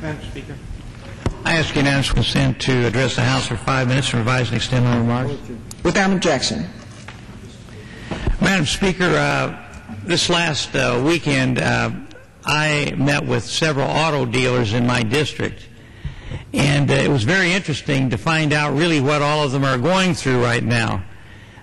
Madam Speaker. I ask unanimous consent to address the House for 5 minutes and revise and extend my remarks. Without objection. Madam Speaker, this last weekend I met with several auto dealers in my district, and it was very interesting to find out really what all of them are going through right now.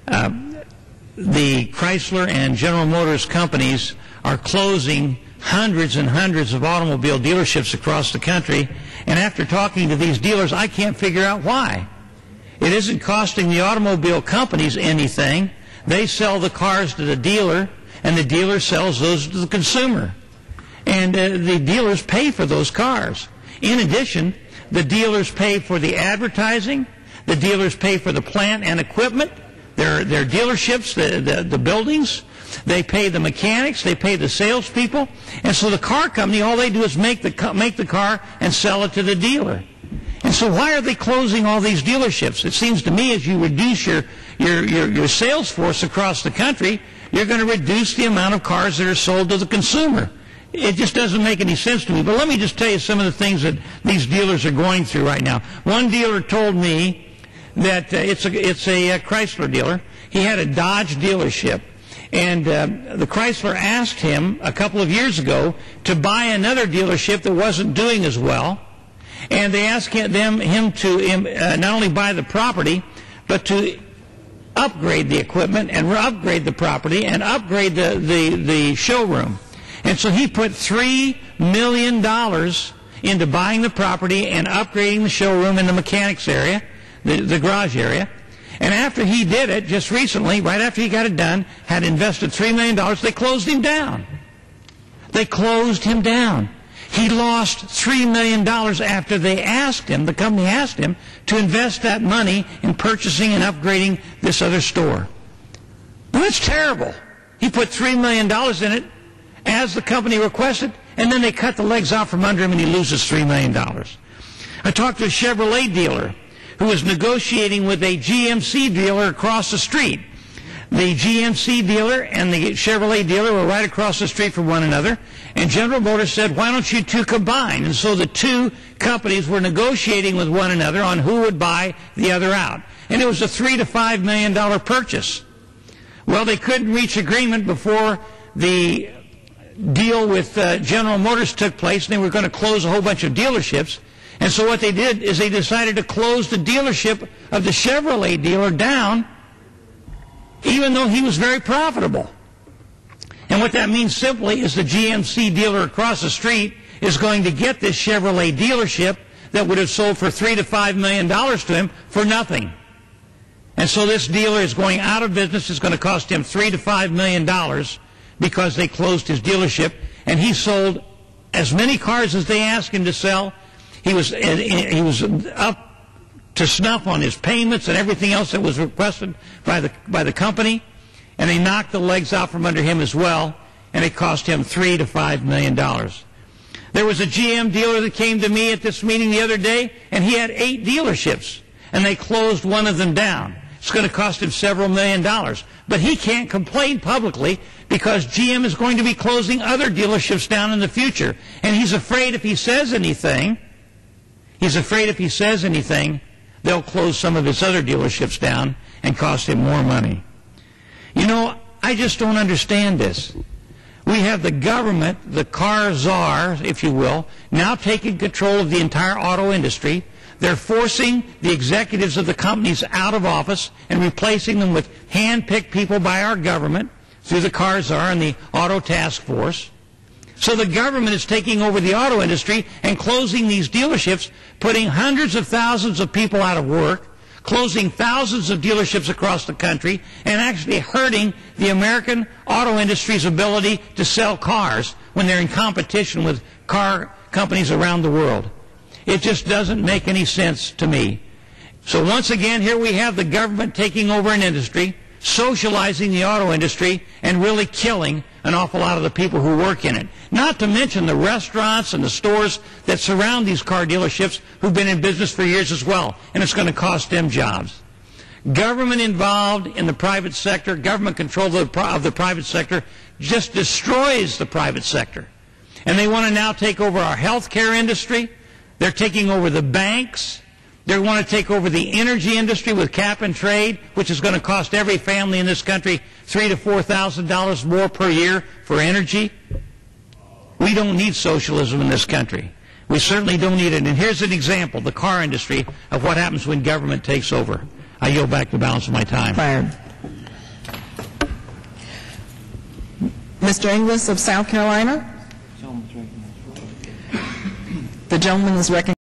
The Chrysler and General Motors companies are closing hundreds and hundreds of automobile dealerships across the country, and after talking to these dealers, I can't figure out why. It isn't costing the automobile companies anything. They sell the cars to the dealer, and the dealer sells those to the consumer. And the dealers pay for those cars. In addition, the dealers pay for the advertising, the dealers pay for the plant and equipment, their dealerships, the buildings. They pay the mechanics, they pay the salespeople, and so the car company, all they do is make the car and sell it to the dealer. And so why are they closing all these dealerships? It seems to me as you reduce your sales force across the country, you're going to reduce the amount of cars that are sold to the consumer. It just doesn't make any sense to me. But let me just tell you some of the things that these dealers are going through right now. One dealer told me that it's a Chrysler dealer. He had a Dodge dealership. And the Chrysler asked him a couple of years ago to buy another dealership that wasn't doing as well. And they asked him to not only buy the property, but to upgrade the equipment and upgrade the property and upgrade the showroom. And so he put $3 million into buying the property and upgrading the showroom and the mechanics area, the garage area. And after he did it, just recently, right after he got it done, had invested $3 million, they closed him down. They closed him down. He lost $3 million after they asked him, the company asked him, to invest that money in purchasing and upgrading this other store. Well, that's terrible. He put $3 million in it, as the company requested, and then they cut the legs out from under him and he loses $3 million. I talked to a Chevrolet dealer who was negotiating with a GMC dealer across the street. The GMC dealer and the Chevrolet dealer were right across the street from one another, and General Motors said, why don't you two combine? And so the two companies were negotiating with one another on who would buy the other out. And it was a $3 to $5 million purchase. Well, they couldn't reach agreement before the deal with General Motors took place, and they were going to close a whole bunch of dealerships. And so what they did is they decided to close the dealership of the Chevrolet dealer down, even though he was very profitable. And what that means simply is the GMC dealer across the street is going to get this Chevrolet dealership that would have sold for $3 to $5 million to him for nothing. And so this dealer is going out of business. It's going to cost him $3 to $5 million because they closed his dealership, and he sold as many cars as they asked him to sell. He was up to snuff on his payments and everything else that was requested by the company, and they knocked the legs out from under him as well, and it cost him $3 to $5 million. There was a GM dealer that came to me at this meeting the other day, and he had 8 dealerships, and they closed one of them down. It's going to cost him several $1 million. But he can't complain publicly because GM is going to be closing other dealerships down in the future, and he's afraid if he says anything, they'll close some of his other dealerships down and cost him more money. You know, I just don't understand this. We have the government, the car czar, if you will, now taking control of the entire auto industry. They're forcing the executives of the companies out of office and replacing them with hand-picked people by our government through the car czar and the auto task force. So the government is taking over the auto industry and closing these dealerships, putting hundreds of thousands of people out of work, closing thousands of dealerships across the country, and actually hurting the American auto industry's ability to sell cars when they're in competition with car companies around the world. It just doesn't make any sense to me. So once again, here we have the government taking over an industry, socializing the auto industry, and really killing an awful lot of the people who work in it. Not to mention the restaurants and the stores that surround these car dealerships who've been in business for years as well, and it's going to cost them jobs. Government involved in the private sector, government control of the private sector just destroys the private sector. And they want to now take over our health care industry, They're taking over the banks. They want to take over the energy industry with cap and trade, which is going to cost every family in this country $3,000 to $4,000 more per year for energy. We don't need socialism in this country. We certainly don't need it. And here's an example, the car industry, of what happens when government takes over. I yield back the balance of my time. Fired. Mr. Inglis of South Carolina. The gentleman is recognized.